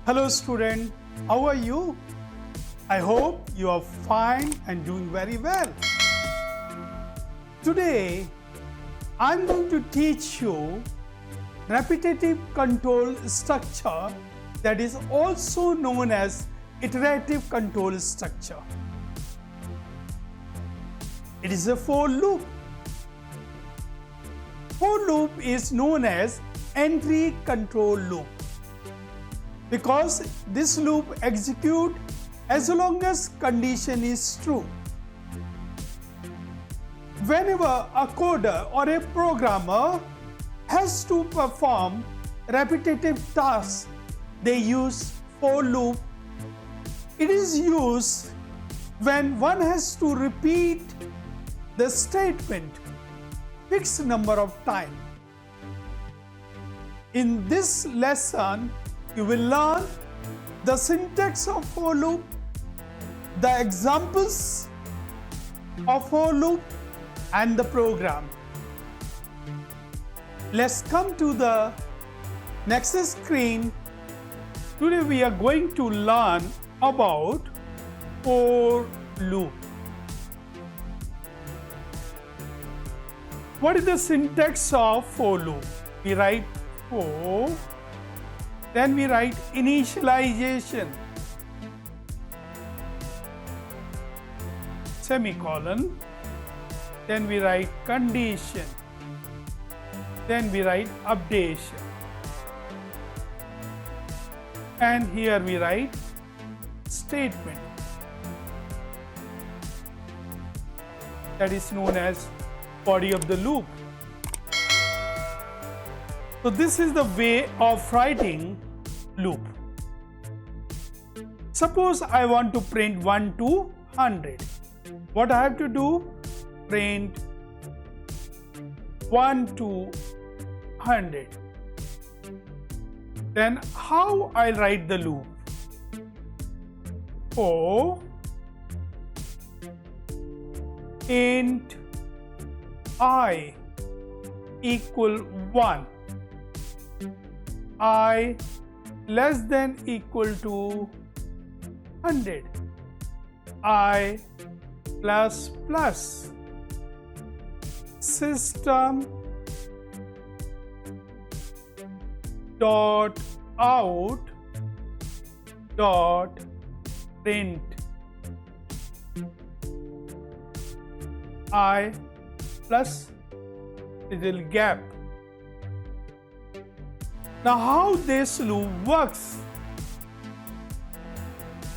Hello student, how are you? I hope you are fine and doing very well. Today, I'm going to teach you repetitive control structure that is also known as iterative control structure. It is a for loop. For loop is known as entry control loop because this loop executes as long as condition is true. Whenever a coder or a programmer has to perform repetitive tasks, they use for loop. It is used when one has to repeat the statement fixed number of times. In this lesson, you will learn the syntax of for loop, the examples of for loop, and the program. Let's come to the next screen. Today we are going to learn about for loop. What is the syntax of for loop? We write for, then we write initialization, semicolon, then we write condition, then we write updation, and here we write statement, that is known as body of the loop. So this is the way of writing loop. Suppose I want to print 1 to 100. What I have to do? Print 1 to 100. Then how I write the loop? For int I equal 1, I less than equal to 100, I plus plus, system dot out dot print I plus little gap. Now how this loop works?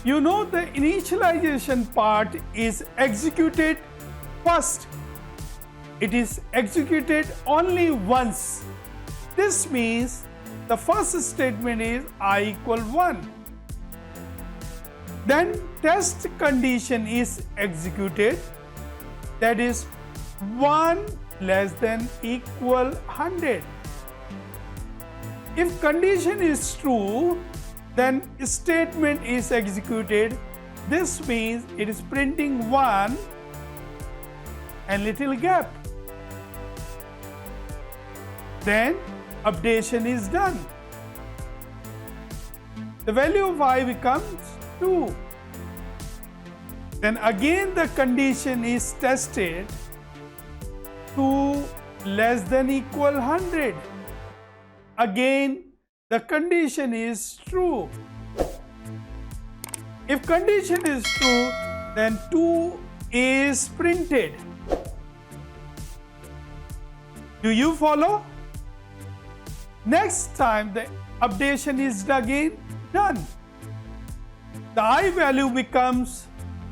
You know the initialization part is executed first. It is executed only once. This means the first statement is I equal 1. Then test condition is executed, that is 1 less than equal 100. If condition is true, then statement is executed. This means it is printing 1 and little gap. Then updation is done. The value of I becomes 2. Then again the condition is tested, 2 less than equal 100. Again the condition is true. If condition is true, then 2 is printed. Do you follow? Next time the updation is again done. The I value becomes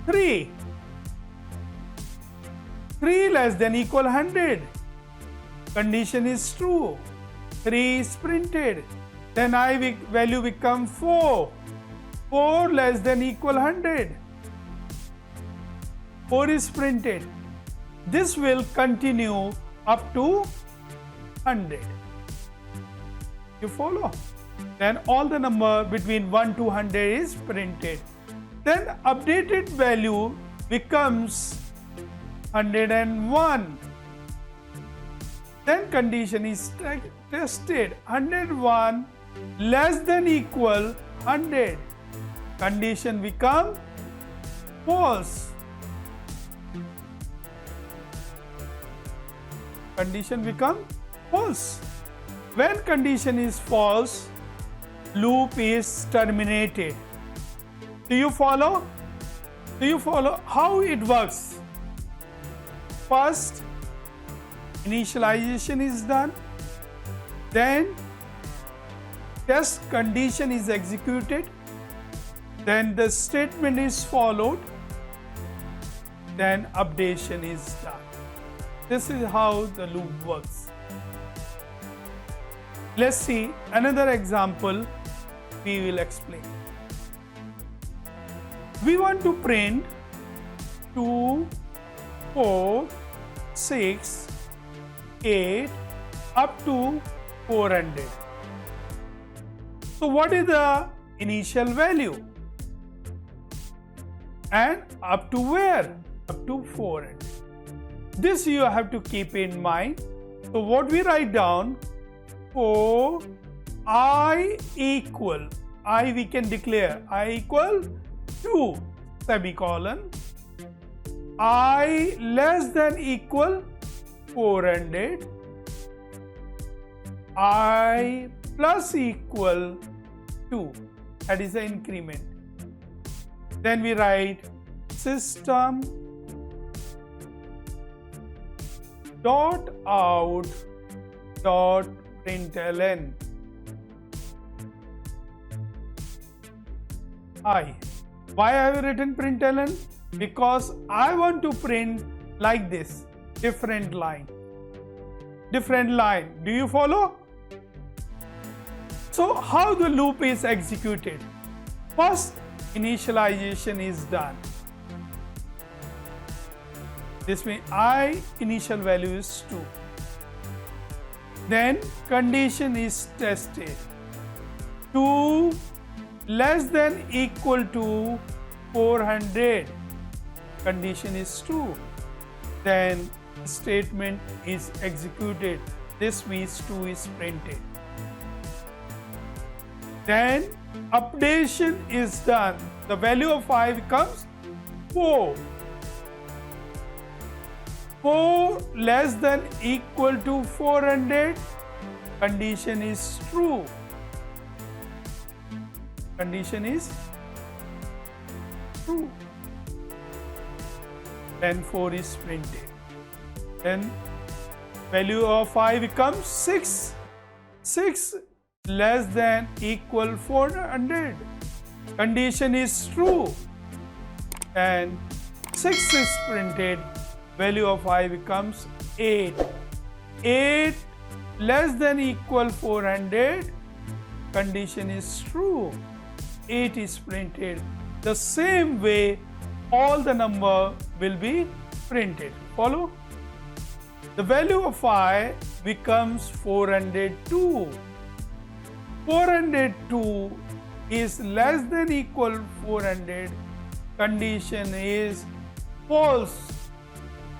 3. 3 less than equal 100. Condition is true. 3 is printed. Then I value becomes 4. 4 less than equal 100. 4 is printed. This will continue up to 100. You follow? Then all the number between 1 to 100 is printed. Then updated value becomes 101. Then condition is tested, 101 less than equal 100. Condition become false. Condition become false. When condition is false, loop is terminated. Do you follow? Do you follow how it works? First, initialization is done. Then, test condition is executed. Then the statement is followed. Then updation is done. This is how the loop works. Let's see another example we will explain. We want to print 2, 4, 6, 8 up to 400. So what is the initial value? And up to where? Up to 400. This you have to keep in mind. So what we write down, for I equal, I we can declare I equal 2 semicolon, I less than equal 400, I plus equal 2, that is the increment. Then we write system dot out dot println I. Why I have written println? Because I want to print like this, different line. Different line. Do you follow? So how the loop is executed? First, initialization is done. This means I initial value is 2. Then condition is tested. 2 less than equal to 400. Condition is 2. Then statement is executed. This means 2 is printed. Then updation is done. The value of 5 becomes 4. 4 less than equal to 400. Condition is true. Condition is true. Then 4 is printed. Then value of 5 becomes 6. 6 less than equal 400. Condition is true. And 6 is printed. Value of 5 becomes 8. 8 less than equal 400. Condition is true. 8 is printed. The same way all the number will be printed. Follow? The value of 5 becomes 402. 402 is less than equal 400. Condition is false.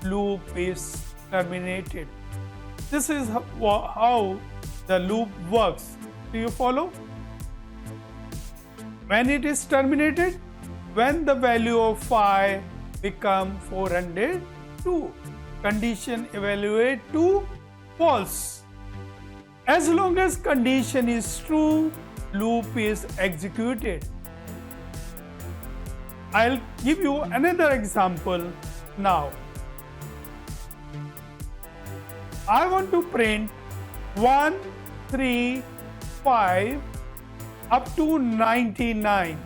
Loop is terminated. This is how the loop works. Do you follow? When it is terminated, when the value of 5 become 402, condition evaluate to false. As long as condition is true, loop is executed. I'll give you another example now. I want to print 1, 3, 5 up to 99.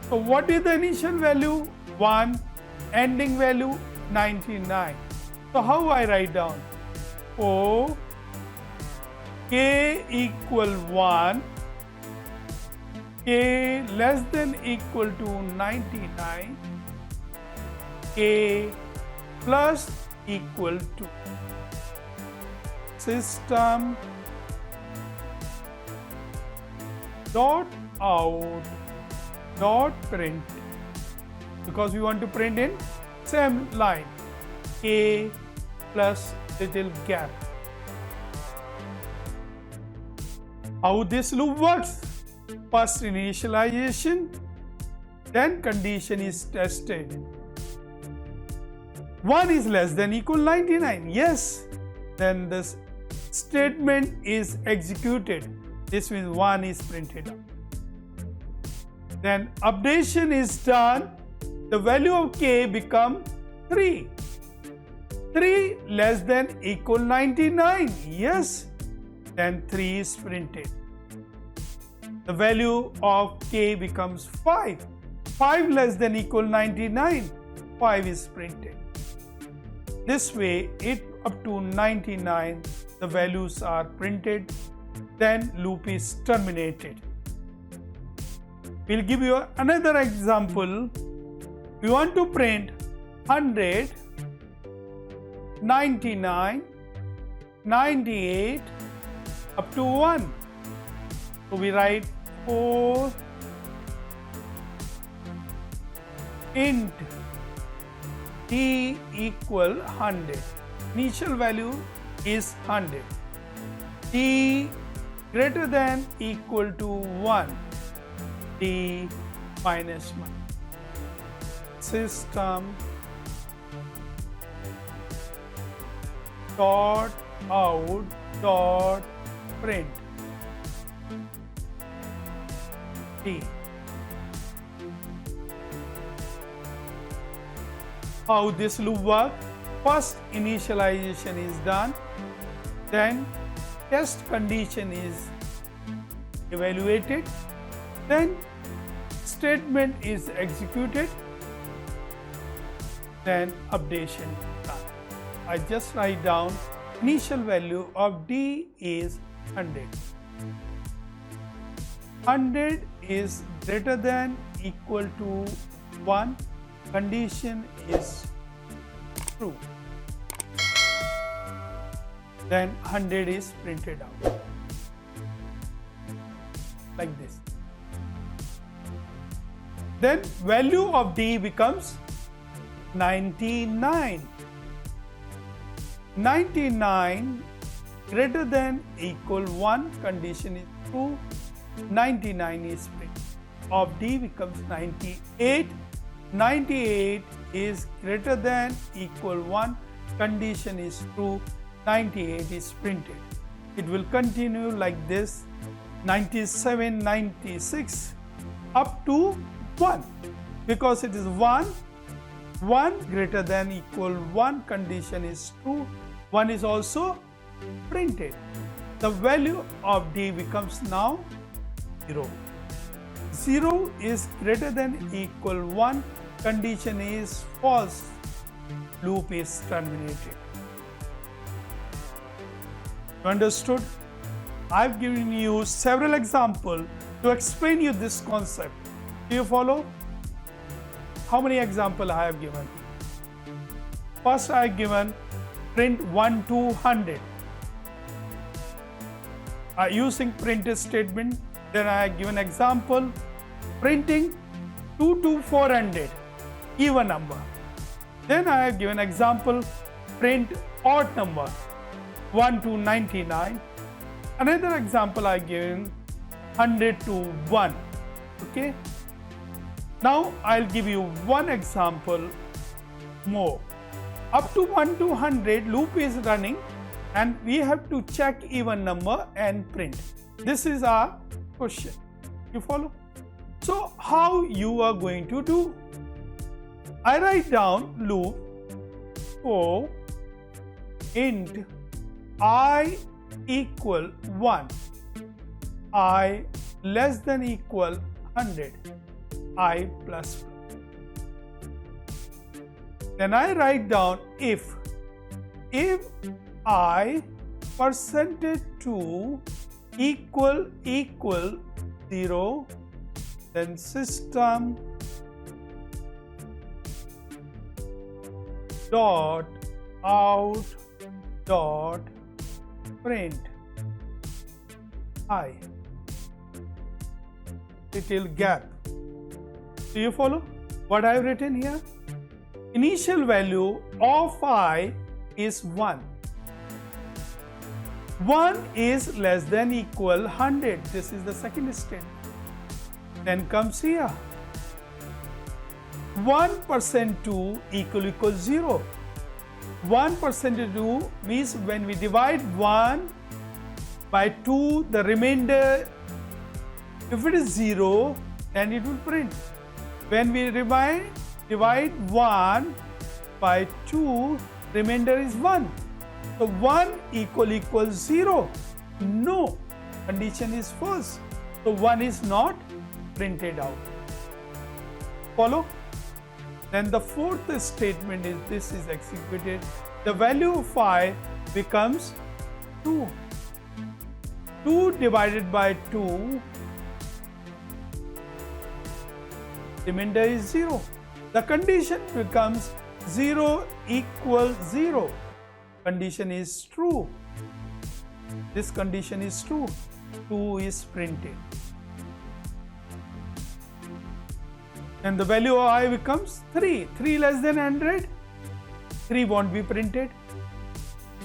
So what is the initial value? 1, ending value 99. So how I write down? O k equal 1, k less than equal to 99, k plus equal to. System dot out dot print, because we want to print in same line, k plus little gap. How this loop works? First initialization, then condition is tested. 1 is less than equal 99. Yes, then this statement is executed. This means 1 is printed out. Then updation is done. The value of k become 3. 3 less than equal 99. Yes, then 3 is printed. The value of k becomes 5. 5 less than equal 99. 5 is printed. This way, it up to 99, the values are printed. Then loop is terminated. We'll give you another example. We want to print 100, 99, 98 up to 1. So we write 4 int t equal 100. Initial value is 100. T greater than equal to 1. T minus 1. System dot out dot print T. How this loop works? First initialization is done, then test condition is evaluated, then statement is executed, then updation done. I just write down initial value of D is 100. 100 is greater than equal to 1. Condition is true. Then 100 is printed out like this. Then value of D becomes 99. 99 greater than equal 1, condition is true. 99 is printed. Of D becomes 98. 98 is greater than equal 1, condition is true. 98 is printed. It will continue like this. 97, 96 up to 1, because it is 1. 1 greater than equal 1, condition is true. 1 is also printed. The value of D becomes now 0. 0 is greater than equal 1, condition is false. Loop is terminated. You understood? I've given you several examples to explain you this concept. Do you follow? How many examples I have given? First, I have given print 1 to 100 using printf statement. Then I have given example printing 2 to 400, even number. Then I have given example print odd number 1 to 99. Another example I have given 100 to 1. Okay. Now I'll give you one example more. Up to 1 to 100 loop is running and we have to check even number and print. This is our question. You follow? So how you are going to do? I write down loop for int I equal 1, I less than equal 100, I plus. Then I write down if I %2 equal 0, then system dot out dot print I little gap. Do you follow what I have written here? Initial value of I is 1. 1 is less than equal 100. This is the second statement. Then comes here. 1% 2 equals 0. 1% 2 means when we divide 1 by 2, the remainder, if it is 0, then it will print. When we divide 1 by 2, remainder is 1. So 1 equals 0. No, condition is false. So 1 is not printed out. Follow? Then the fourth statement is this is executed. The value of phi becomes 2. 2 divided by 2, remainder is 0. The condition becomes 0 equals 0. Condition is true. This condition is true. 2 is printed. And the value of I becomes 3. 3 less than 100. 3 won't be printed.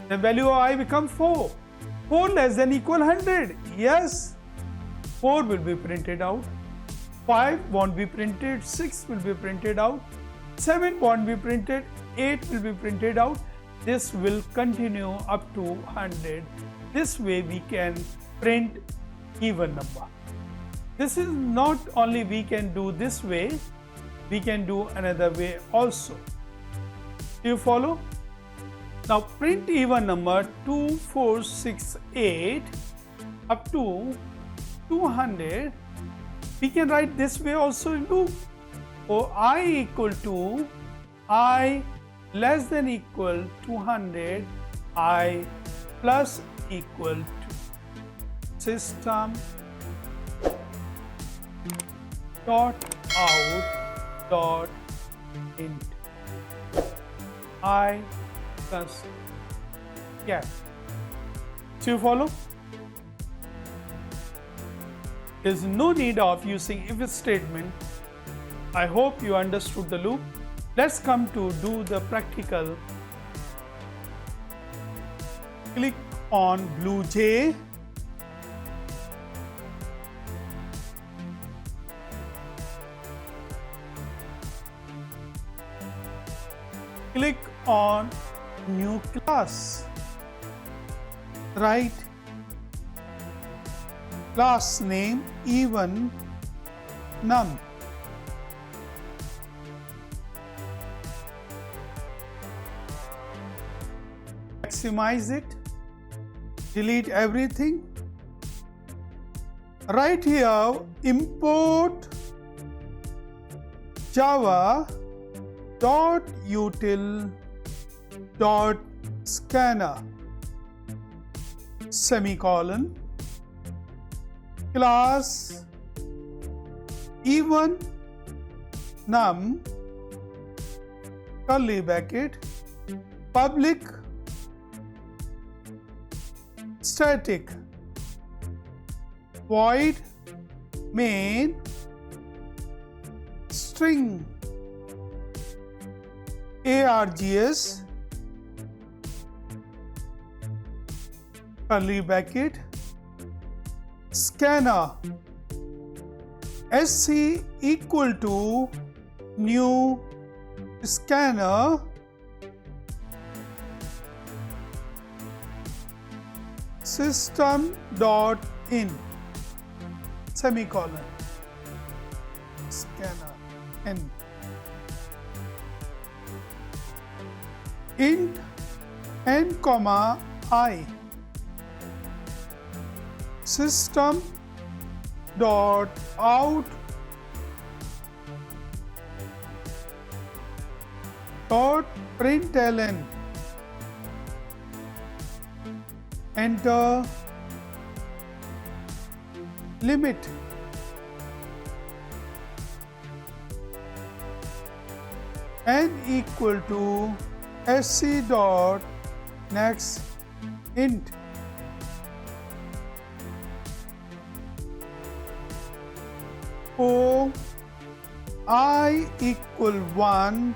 The value of I becomes 4. 4 less than equal 100. Yes, 4 will be printed out. 5 won't be printed. 6 will be printed out. 7 won't be printed. 8 will be printed out. This will continue up to 100. This way we can print even number. This is not only we can do this way, we can do another way also. Do you follow? Now print even number 2, 4, 6, 8 up to 200. We can write this way also in loop. For I equal to I less than equal 200, I plus equal to system dot out dot int I plus cap. Do you follow? There is no need of using if statement. I hope you understood the loop. Let's come to do the practical. Click on Blue J. Click on New Class. Write class name even num. Maximize it. Delete everything. Right here, import java dot util dot scanner semicolon class even num curly bracket public static void main string args curly bracket scanner sc equal to new scanner system dot in semicolon scanner n int n comma I system dot out dot println enter limit n equal to sc dot next int o I equal 1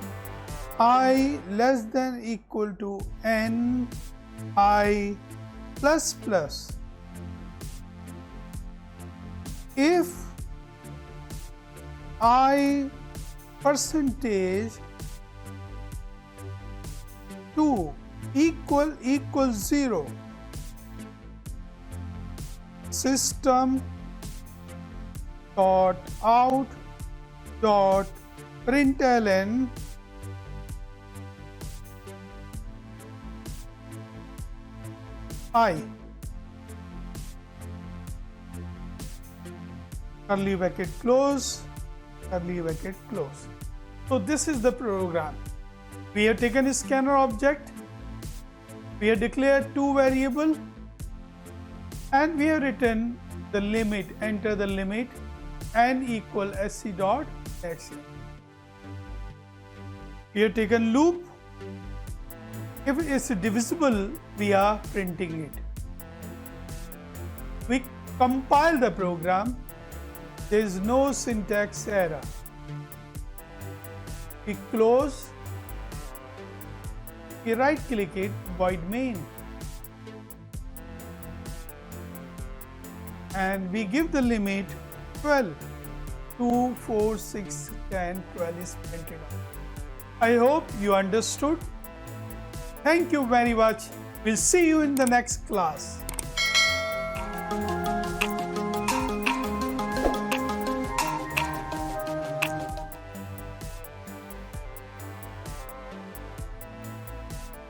I less than equal to n I plus plus if I percentage 2 equals 0. System dot out dot println I, curly bracket close, curly bracket close. So this is the program. We have taken a scanner object, we have declared two variables, and we have written the limit, enter the limit n equal sc dot sc. We have taken loop. If it is divisible, we are printing it. We compile the program. There is no syntax error. We close. We right click it, void main. And we give the limit 12. 2, 4, 6, 10, 12 is printed out. I hope you understood. Thank you very much. We'll see you in the next class.